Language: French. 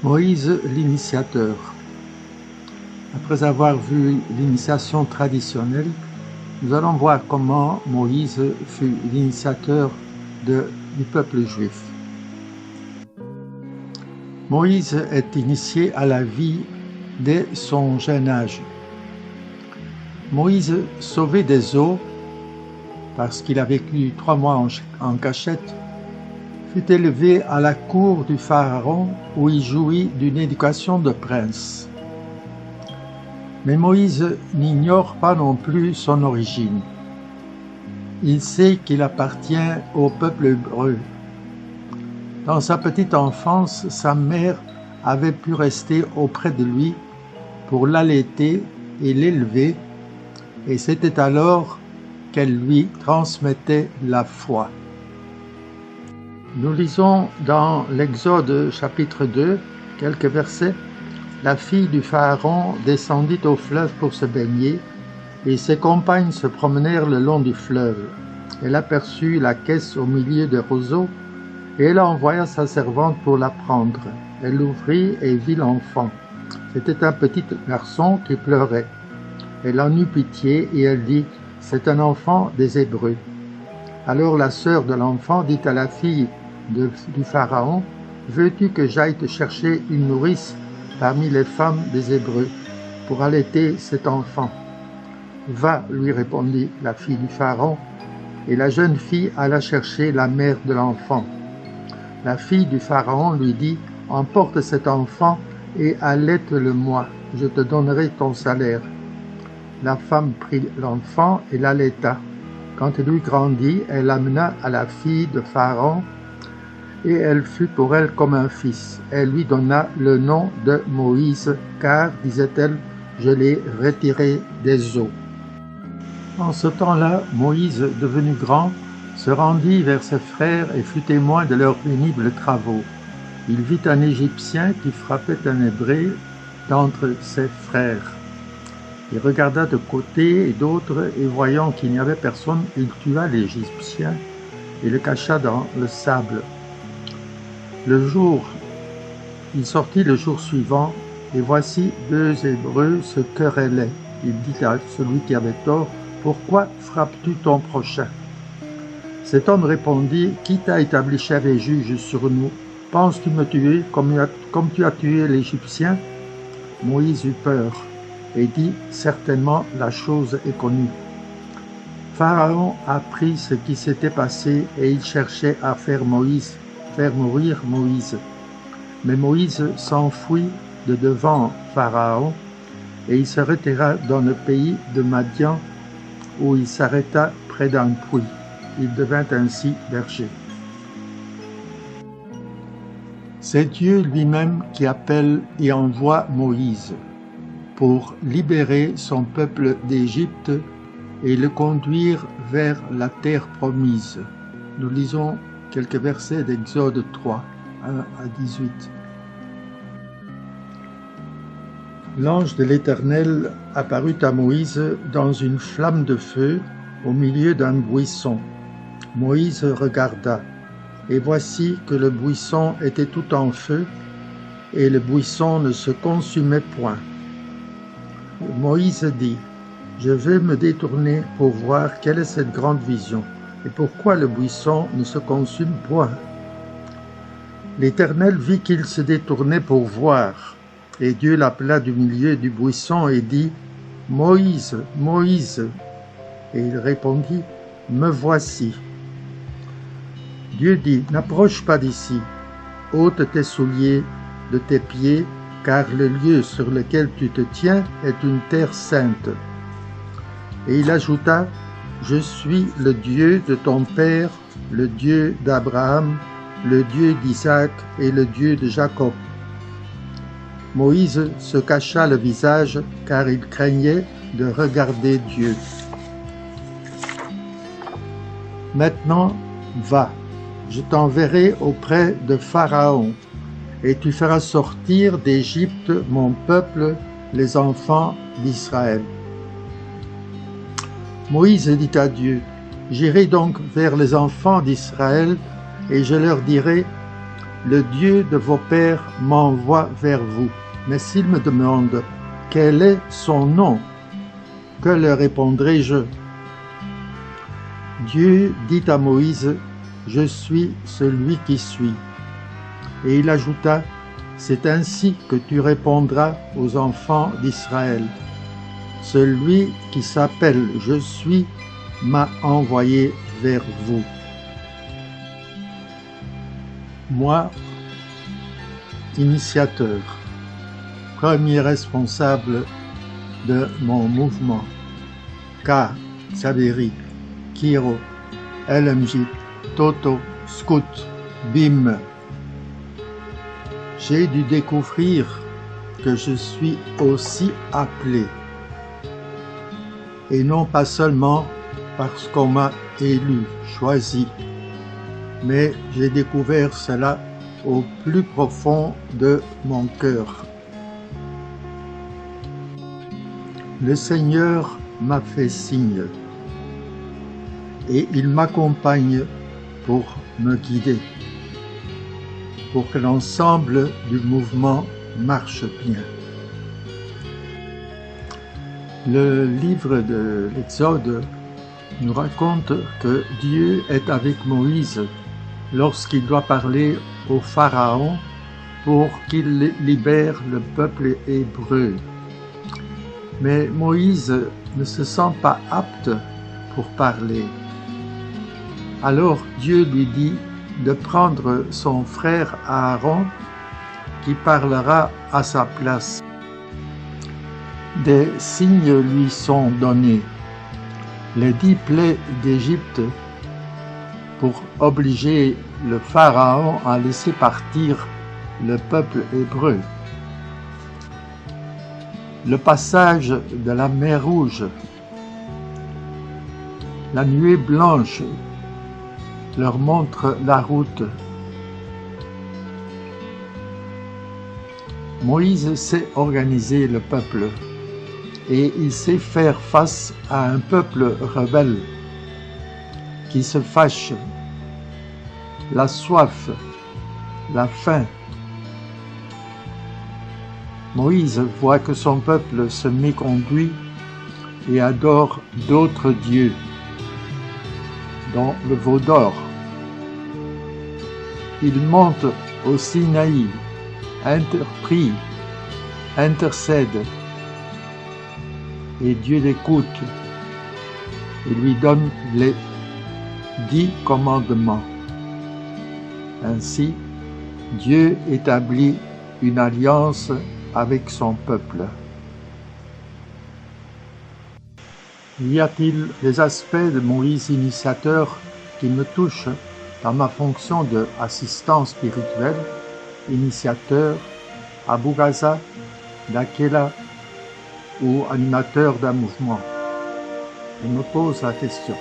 Moïse l'initiateur. Après avoir vu l'initiation traditionnelle, nous allons voir comment Moïse fut l'initiateur du peuple juif. Moïse est initié à la vie dès son jeune âge. Moïse, sauvé des eaux, parce qu'il a vécu 3 mois en cachette, fut élevé à la cour du Pharaon où il jouit d'une éducation de prince. Mais Moïse n'ignore pas non plus son origine. Il sait qu'il appartient au peuple hébreu. Dans sa petite enfance, sa mère avait pu rester auprès de lui pour l'allaiter et l'élever, et c'était alors qu'elle lui transmettait la foi. Nous lisons dans l'Exode chapitre 2, quelques versets. La fille du Pharaon descendit au fleuve pour se baigner, et ses compagnes se promenèrent le long du fleuve. Elle aperçut la caisse au milieu des roseaux, et elle envoya sa servante pour la prendre. Elle l'ouvrit et vit l'enfant. C'était un petit garçon qui pleurait. Elle en eut pitié, et elle dit, « C'est un enfant des Hébreux. » Alors la sœur de l'enfant dit à la fille du Pharaon, « Veux-tu que j'aille te chercher une nourrice parmi les femmes des Hébreux pour allaiter cet enfant ?» « Va, lui répondit la fille du Pharaon, et la jeune fille alla chercher la mère de l'enfant. La fille du Pharaon lui dit, « Emporte cet enfant et allaite-le-moi, je te donnerai ton salaire. » La femme prit l'enfant et l'allaita. Quand il eut grandi, elle l'amena à la fille de Pharaon, et elle fut pour elle comme un fils. Elle lui donna le nom de Moïse, car, disait-elle, je l'ai retiré des eaux. En ce temps-là, Moïse, devenu grand, se rendit vers ses frères et fut témoin de leurs pénibles travaux. Il vit un Égyptien qui frappait un Hébreu d'entre ses frères. Il regarda de côté et d'autre, et voyant qu'il n'y avait personne, il tua l'Égyptien et le cacha dans le sable. Il sortit le jour suivant, et voici 2 Hébreux se querellaient. Il dit à celui qui avait tort, « Pourquoi frappes-tu ton prochain ?» Cet homme répondit, « Qui t'a établi chef et juge sur nous? Penses-tu me tuer comme tu as tué l'Égyptien ?» Moïse eut peur et dit, « Certainement la chose est connue. » Pharaon apprit ce qui s'était passé et il cherchait à faire mourir Moïse. Mais Moïse s'enfuit de devant Pharaon et il se retira dans le pays de Madian où il s'arrêta près d'un puits. Il devint ainsi berger. C'est Dieu lui-même qui appelle et envoie Moïse pour libérer son peuple d'Égypte et le conduire vers la terre promise. Nous lisons quelques versets d'Exode 3, 1 à 18. L'ange de l'Éternel apparut à Moïse dans une flamme de feu au milieu d'un buisson. Moïse regarda, et voici que le buisson était tout en feu, et le buisson ne se consumait point. Moïse dit, « Je vais me détourner pour voir quelle est cette grande vision, et pourquoi le buisson ne se consume point. » L'Éternel vit qu'il se détournait pour voir, et Dieu l'appela du milieu du buisson et dit, « Moïse, Moïse !» Et il répondit, « Me voici. » Dieu dit, « N'approche pas d'ici, ôte tes souliers de tes pieds, car le lieu sur lequel tu te tiens est une terre sainte. » Et il ajouta, « Je suis le Dieu de ton père, le Dieu d'Abraham, le Dieu d'Isaac et le Dieu de Jacob. » Moïse se cacha le visage, car il craignait de regarder Dieu. « Maintenant, va, je t'enverrai auprès de Pharaon, et tu feras sortir d'Égypte mon peuple, les enfants d'Israël. » Moïse dit à Dieu, « J'irai donc vers les enfants d'Israël, et je leur dirai, le Dieu de vos pères m'envoie vers vous. Mais s'il me demande quel est son nom, que leur répondrai-je? Dieu dit à Moïse, je suis celui qui suis. Et il ajouta, c'est ainsi que tu répondras aux enfants d'Israël. Celui qui s'appelle Je suis m'a envoyé vers vous. Moi, initiateur, premier responsable de mon mouvement, K, Xaveri, Kiro, LMJ, Toto, Scout, BIM. J'ai dû découvrir que je suis aussi appelé, et non pas seulement parce qu'on m'a élu, choisi, mais j'ai découvert cela au plus profond de mon cœur. Le Seigneur m'a fait signe et il m'accompagne pour me guider, pour que l'ensemble du mouvement marche bien. Le livre de l'Exode nous raconte que Dieu est avec Moïse lorsqu'il doit parler au Pharaon pour qu'il libère le peuple hébreu. Mais Moïse ne se sent pas apte pour parler. Alors Dieu lui dit de prendre son frère Aaron qui parlera à sa place. Des signes lui sont donnés, les 10 plaies d'Égypte, pour obliger le Pharaon à laisser partir le peuple hébreu. Le passage de la mer Rouge, la nuée blanche leur montre la route. Moïse sait organiser le peuple et il sait faire face à un peuple rebelle qui se fâche, la soif, la faim. Moïse voit que son peuple se méconduit et adore d'autres dieux, dont le veau d'or. Il monte au Sinaï, interprie, intercède, et Dieu l'écoute et lui donne les 10 commandements. Ainsi, Dieu établit une alliance avec son peuple. Y a-t-il des aspects de Moïse initiateur qui me touchent dans ma fonction d'assistant spirituel, initiateur, Abou-Gaza, d'Akela ou animateur d'un mouvement? Je me pose la question.